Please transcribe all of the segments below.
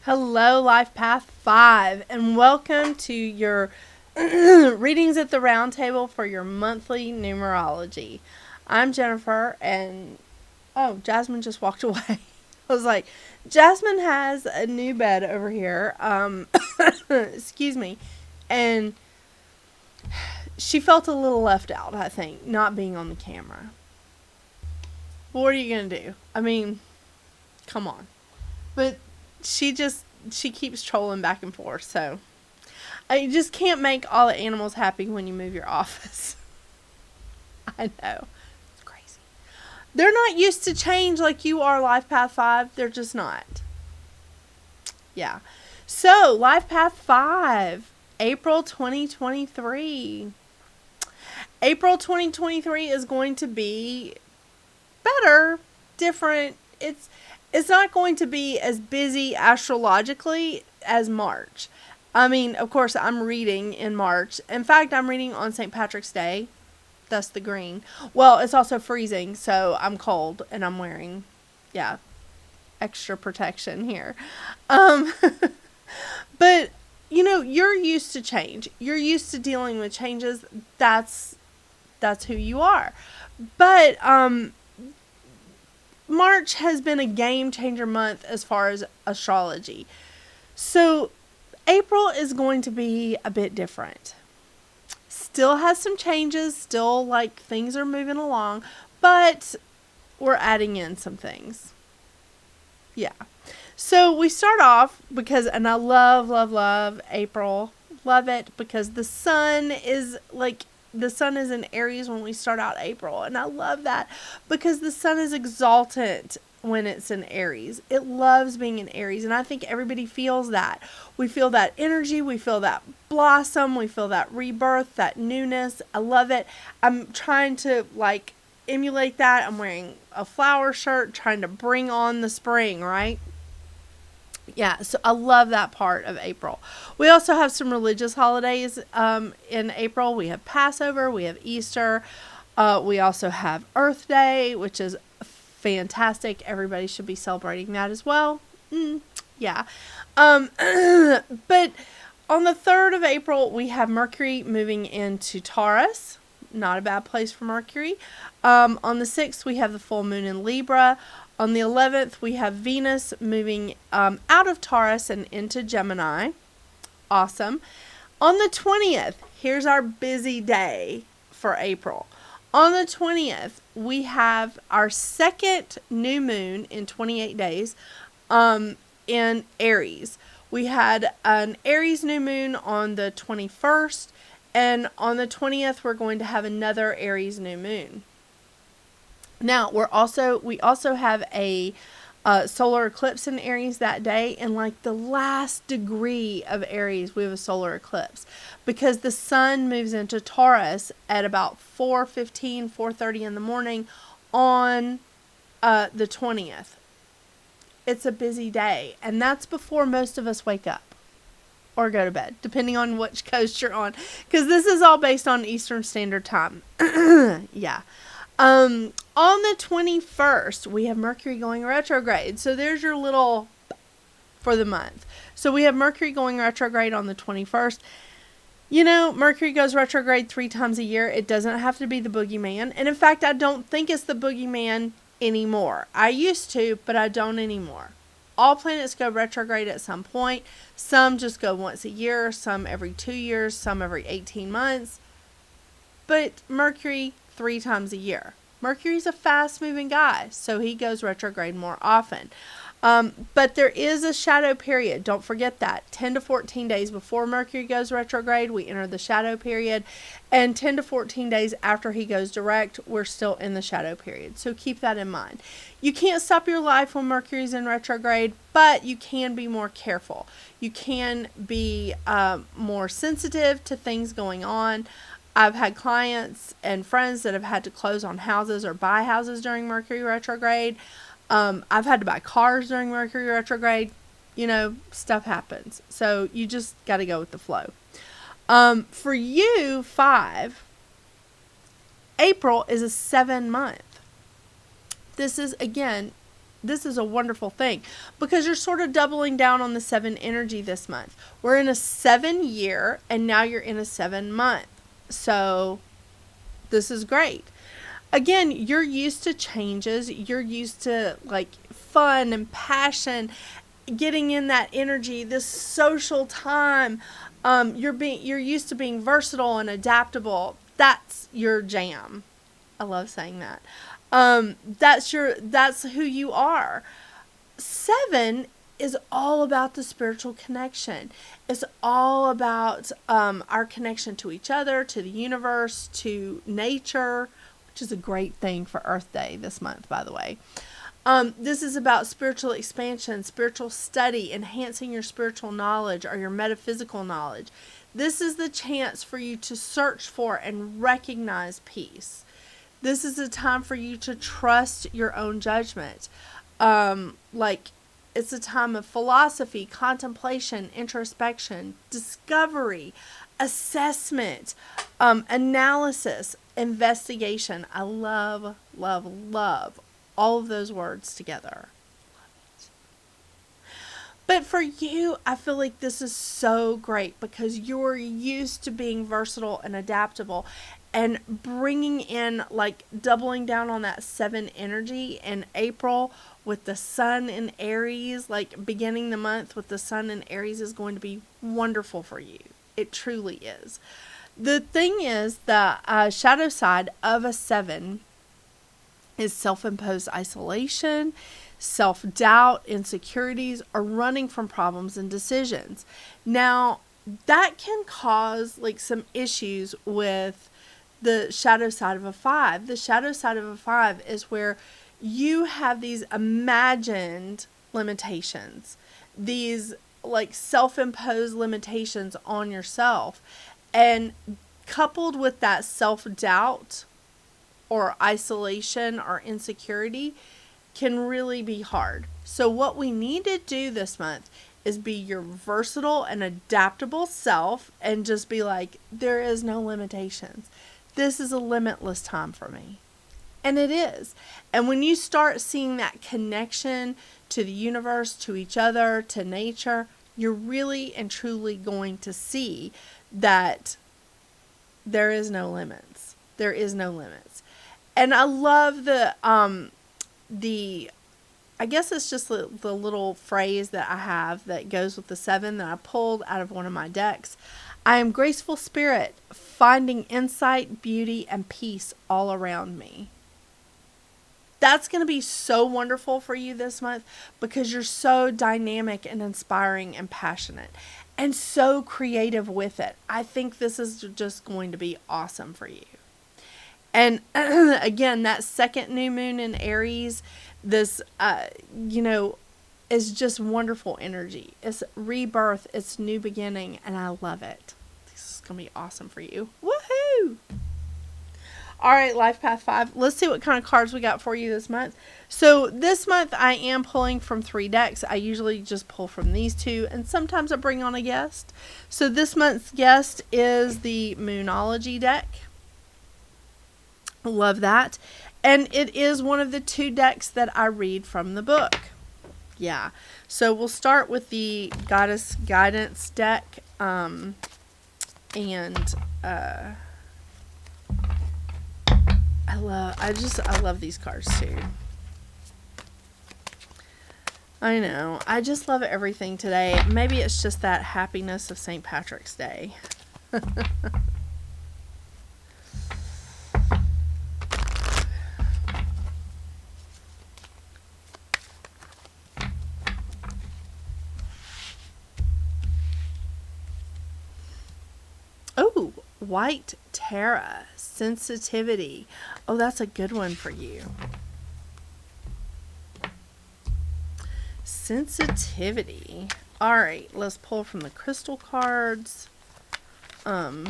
Hello, Life Path 5, and welcome to your readings at the round table for your monthly numerology. I'm Jennifer, and Jasmine just walked away. I was like, Jasmine has a new bed over here. Excuse me. And she felt a little left out, I think, not being on the camera. What are you going to do? I mean, come on. But she keeps trolling back and forth, so you just can't make all the animals happy when you move your office. I know. It's crazy. They're not used to change like you are, Life Path 5. They're just not. Yeah. So, Life Path 5, April 2023. April 2023 is going to be better, different. It's not going to be as busy astrologically as March. I mean, of course, I'm reading in March. In fact, I'm reading on St. Patrick's Day, thus the green. Well, it's also freezing, so I'm cold, and I'm wearing, extra protection here. But, you're used to change. You're used to dealing with changes. That's who you are. But, March has been a game changer month as far as astrology. So April is going to be a bit different. Still has some changes, still like things are moving along, but we're adding in some things. Yeah. So we start off and I love April. Love it because the sun is in Aries when we start out April. And I love that because the sun is exaltant when it's in Aries. It loves being in Aries. And I think everybody feels that. We feel that energy. We feel that blossom. We feel that rebirth, that newness. I love it. I'm trying to emulate that. I'm wearing a flower shirt, trying to bring on the spring, right? Yeah, so I love that part of April. We also have some religious holidays in April. We have Passover. We have Easter. We also have Earth Day, which is fantastic. Everybody should be celebrating that as well. Yeah. But on the 3rd of April, we have Mercury moving into Taurus. Not a bad place for Mercury. On the 6th, we have the full moon in Libra. On the 11th, we have Venus moving out of Taurus and into Gemini. Awesome. On the 20th, here's our busy day for April. On the 20th, we have our second new moon in 28 days in Aries. We had an Aries new moon on the 21st, and on the 20th, we're going to have another Aries new moon. Now, we also have a solar eclipse in Aries that day. And the last degree of Aries, we have a solar eclipse. Because the sun moves into Taurus at about 4:30 in the morning on the 20th. It's a busy day. And that's before most of us wake up. Or go to bed, depending on which coast you're on. Because this is all based on Eastern Standard Time. Yeah. On the 21st, we have Mercury going retrograde. So there's your little for the month. So we have Mercury going retrograde on the 21st. Mercury goes retrograde 3 times a year. It doesn't have to be the boogeyman. And in fact, I don't think it's the boogeyman anymore. I used to, but I don't anymore. All planets go retrograde at some point. Some just go once a year, some every 2 years, some every 18 months. But Mercury 3 times a year. Mercury's a fast-moving guy, so he goes retrograde more often. But there is a shadow period. Don't forget that. 10 to 14 days before Mercury goes retrograde, we enter the shadow period. And 10 to 14 days after he goes direct, we're still in the shadow period. So keep that in mind. You can't stop your life when Mercury's in retrograde, but you can be more careful. You can be more sensitive to things going on. I've had clients and friends that have had to close on houses or buy houses during Mercury retrograde. I've had to buy cars during Mercury retrograde. Stuff happens. So you just got to go with the flow. For you, 5, April is a 7 month. This is, again, this is a wonderful thing because you're sort of doubling down on the 7 energy this month. We're in a 7 year and now you're in a 7 month. So this is great. Again, you're used to changes. You're used to like fun and passion, getting in that energy, this social time. You're used to being versatile and adaptable. That's your jam. I love saying that. That's who you are. 7 is all about the spiritual connection. It's all about our connection to each other, to the universe, to nature, which is a great thing for Earth Day this month, by the way. This is about spiritual expansion, spiritual study, enhancing your spiritual knowledge or your metaphysical knowledge. This is the chance for you to search for and recognize peace. This is a time for you to trust your own judgment. It's a time of philosophy, contemplation, introspection, discovery, assessment, analysis, investigation. I love, love, love all of those words together. But for you, I feel like this is so great because you're used to being versatile and adaptable and bringing in, like, doubling down on that 7 energy in April with the sun in Aries, like beginning the month with the sun in Aries is going to be wonderful for you. It truly is. The thing is, the shadow side of a 7 is self-imposed isolation, self-doubt, insecurities, or running from problems and decisions. Now, that can cause like some issues with the shadow side of a 5. The shadow side of a 5 is where you have these imagined limitations, these like self-imposed limitations on yourself, and coupled with that self-doubt or isolation or insecurity can really be hard. So what we need to do this month is be your versatile and adaptable self and just be like, there is no limitations. This is a limitless time for me. And it is. And when you start seeing that connection to the universe, to each other, to nature, you're really and truly going to see that there is no limits. There is no limits. And I love the I guess it's just the little phrase that I have that goes with the 7 that I pulled out of one of my decks. I am graceful spirit, finding insight, beauty, and peace all around me. That's going to be so wonderful for you this month because you're so dynamic and inspiring and passionate and so creative with it. I think this is just going to be awesome for you. And again, that second new moon in Aries, this, is just wonderful energy. It's rebirth. It's new beginning. And I love it. This is going to be awesome for you. Woohoo! All right, Life Path 5. Let's see what kind of cards we got for you this month. So this month I am pulling from 3 decks. I usually just pull from these 2, and sometimes I bring on a guest. So this month's guest is the Moonology deck. Love that. And it is one of the 2 decks that I read from the book. Yeah. So we'll start with the Goddess Guidance deck. I love these cards too. I know. I just love everything today. Maybe it's just that happiness of St. Patrick's Day. Oh, White Tara, sensitivity. Oh, that's a good one for you. Sensitivity. All right, let's pull from the crystal cards. Again,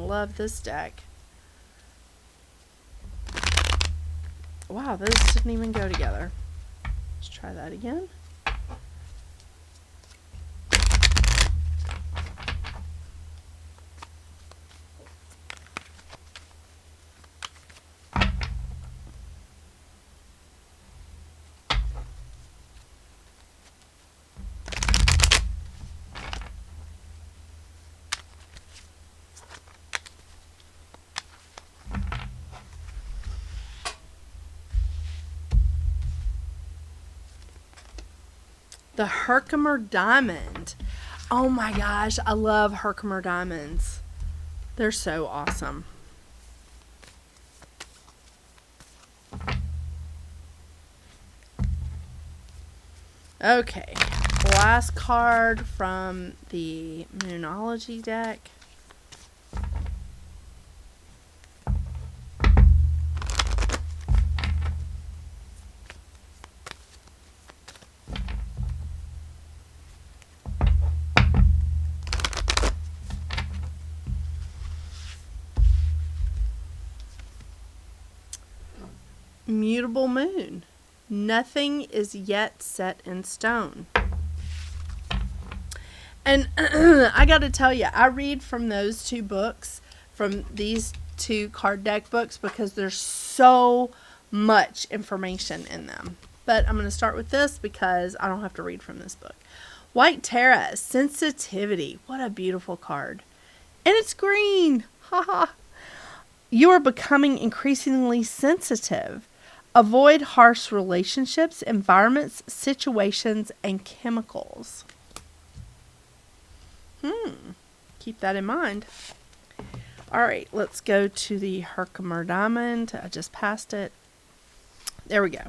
love this deck. Wow, those didn't even go together. Let's try that again. The Herkimer Diamond. Oh my gosh, I love Herkimer Diamonds. They're so awesome. Okay, last card from the Moonology deck. Mutable Moon. Nothing is yet set in stone. And I got to tell you, I read from those two books, from these two card deck books, because there's so much information in them. But I'm going to start with this because I don't have to read from this book. White Terra, Sensitivity. What a beautiful card. And it's green. Haha. You are becoming increasingly sensitive. Avoid harsh relationships, environments, situations, and chemicals. Keep that in mind. All right, let's go to the Herkimer Diamond. I just passed it. There we go.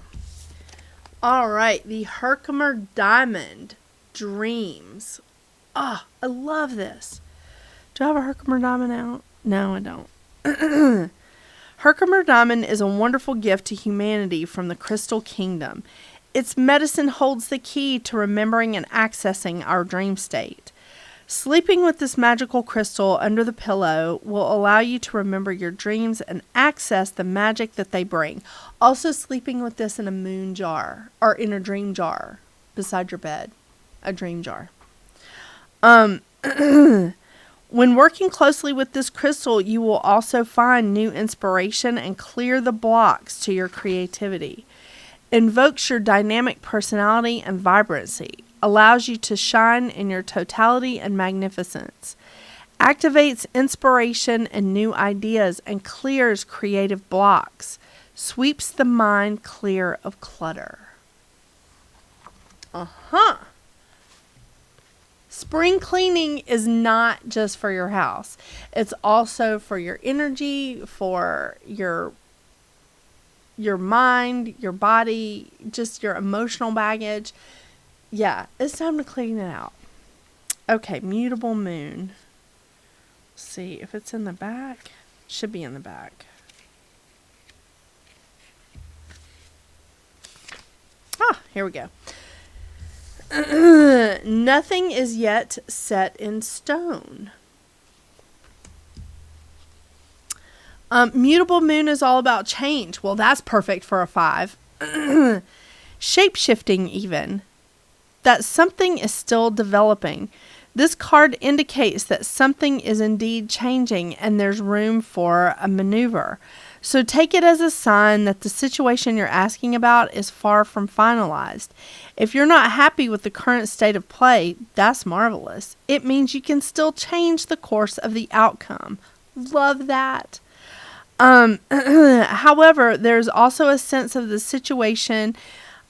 All right, the Herkimer Diamond, Dreams. Ah, I love this. Do I have a Herkimer Diamond out? No, I don't. Herkimer Diamond is a wonderful gift to humanity from the Crystal Kingdom. Its medicine holds the key to remembering and accessing our dream state. Sleeping with this magical crystal under the pillow will allow you to remember your dreams and access the magic that they bring. Also, sleeping with this in a moon jar or in a dream jar beside your bed. A dream jar. When working closely with this crystal, you will also find new inspiration and clear the blocks to your creativity. Invokes your dynamic personality and vibrancy. Allows you to shine in your totality and magnificence. Activates inspiration and new ideas and clears creative blocks. Sweeps the mind clear of clutter. Spring cleaning is not just for your house. It's also for your energy, for your mind, your body, just your emotional baggage. Yeah, it's time to clean it out. Okay, Mutable Moon. Let's see if it's in the back. Should be in the back. Here we go. Nothing is yet set in stone. Mutable Moon is all about change. Well, that's perfect for a 5. Shape-shifting even. That something is still developing. This card indicates that something is indeed changing and there's room for a maneuver. So take it as a sign that the situation you're asking about is far from finalized. If you're not happy with the current state of play, that's marvelous. It means you can still change the course of the outcome. Love that. However, there's also a sense of the situation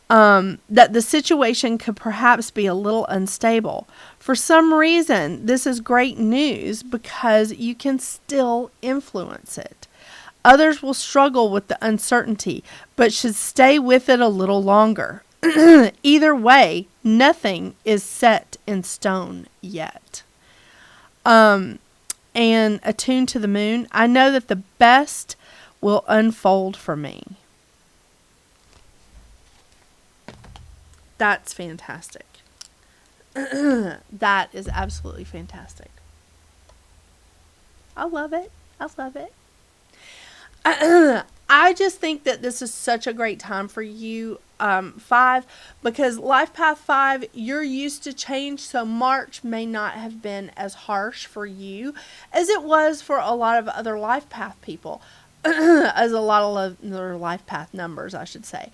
that the situation could perhaps be a little unstable. For some reason, this is great news because you can still influence it. Others will struggle with the uncertainty, but should stay with it a little longer. Either way, nothing is set in stone yet. And attuned to the moon, I know that the best will unfold for me. That's fantastic. That is absolutely fantastic. I love it. I love it. I just think that this is such a great time for you, 5, because Life Path 5, you're used to change, so March may not have been as harsh for you as it was for a lot of other Life Path people, as a lot of other Life Path numbers, I should say.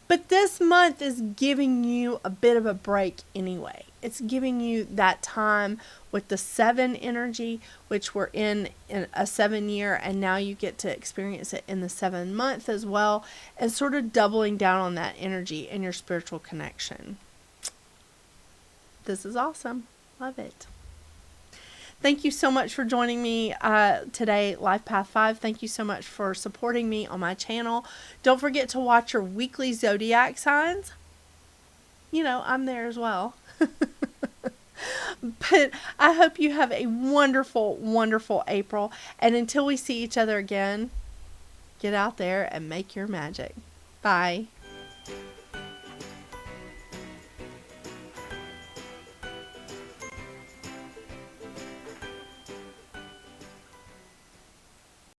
But this month is giving you a bit of a break anyway. It's giving you that time with the 7 energy, which we're in a 7 year, and now you get to experience it in the 7 month as well, and sort of doubling down on that energy and your spiritual connection. This is awesome. Love it. Thank you so much for joining me today, Life Path 5. Thank you so much for supporting me on my channel. Don't forget to watch your weekly zodiac signs. You know, I'm there as well. But I hope you have a wonderful, wonderful April. And until we see each other again, get out there and make your magic. Bye.